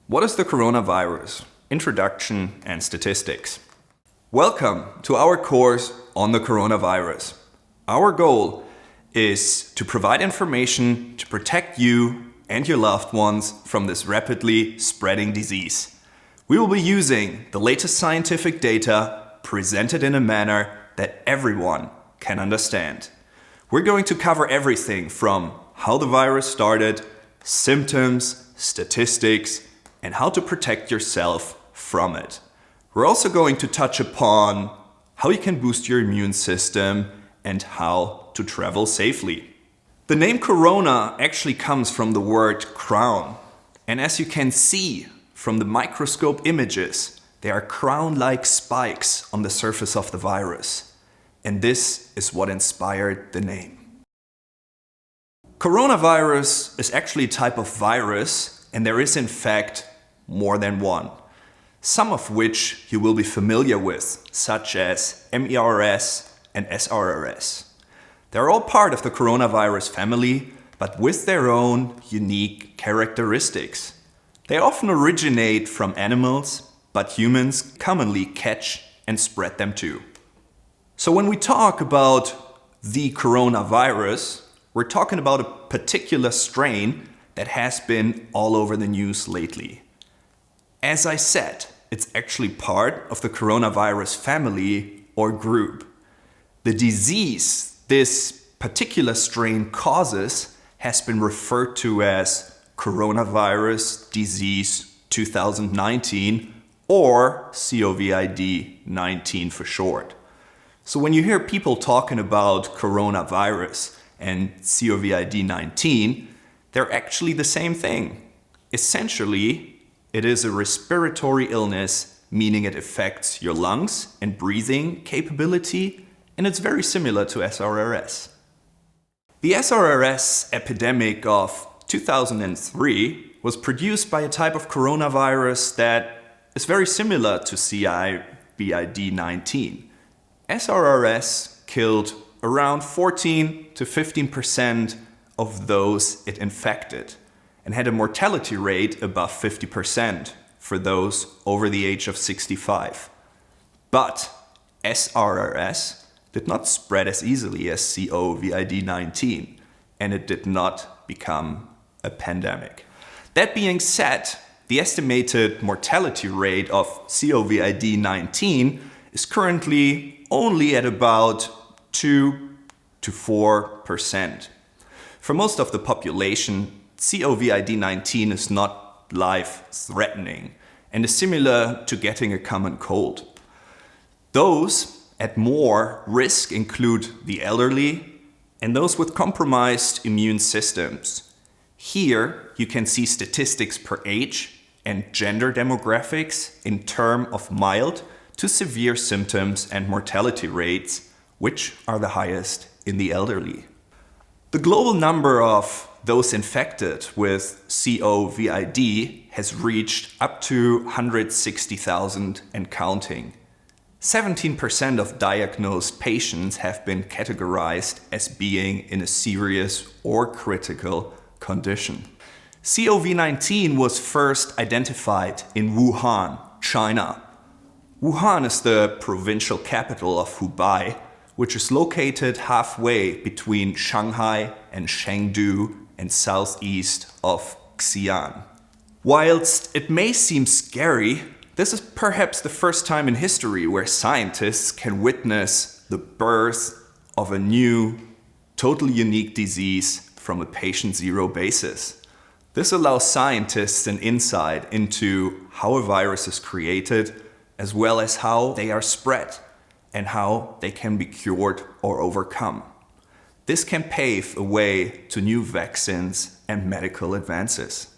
What is the coronavirus? Introduction and statistics. Welcome to our course on the coronavirus. Our goal is to provide information to protect you and your loved ones from this rapidly spreading disease. We will be using the latest scientific data presented in a manner that everyone can understand. We're going to cover everything from how the virus started, symptoms, statistics, and how to protect yourself from it. We're also going to touch upon how you can boost your immune system and how to travel safely. The name corona actually comes from the word crown. And as you can see from the microscope images, there are crown-like spikes on the surface of the virus. And this is what inspired the name. Coronavirus is actually a type of virus, and there is in fact more than one. Some of which you will be familiar with, such as MERS and SRRS. They're all part of the coronavirus family, but with their own unique characteristics. They often originate from animals, but humans commonly catch and spread them too. So when we talk about the coronavirus, we're talking about a particular strain that has been all over the news lately. As I said, it's actually part of the coronavirus family or group. The disease this particular strain causes has been referred to as coronavirus disease 2019 or COVID-19 for short. So when you hear people talking about coronavirus and COVID-19, they're actually the same thing. Essentially, it is a respiratory illness, meaning it affects your lungs and breathing capability, and it's very similar to SRRS. The SRRS epidemic of 2003 was produced by a type of coronavirus that is very similar to COVID-19. SRRS killed around 14 to 15% of those it infected and had a mortality rate above 50% for those over the age of 65. But SRRS did not spread as easily as COVID-19, and it did not become a pandemic. That being said, the estimated mortality rate of COVID-19 is currently only at about 2 to 4%. For most of the population, COVID-19 is not life-threatening and is similar to getting a common cold. Those at more risk include the elderly and those with compromised immune systems. Here you can see statistics per age and gender demographics in terms of mild to severe symptoms and mortality rates, which are the highest in the elderly. The global number of those infected with COVID has reached up to 160,000 and counting. 17% of diagnosed patients have been categorized as being in a serious or critical condition. COVID-19 was first identified in Wuhan, China. Wuhan is the provincial capital of Hubei, which is located halfway between Shanghai and Chengdu and southeast of Xi'an. Whilst it may seem scary, this is perhaps the first time in history where scientists can witness the birth of a new, totally unique disease from a patient zero basis. This allows scientists an insight into how a virus is created, as well as how they are spread and how they can be cured or overcome. This can pave a way to new vaccines and medical advances.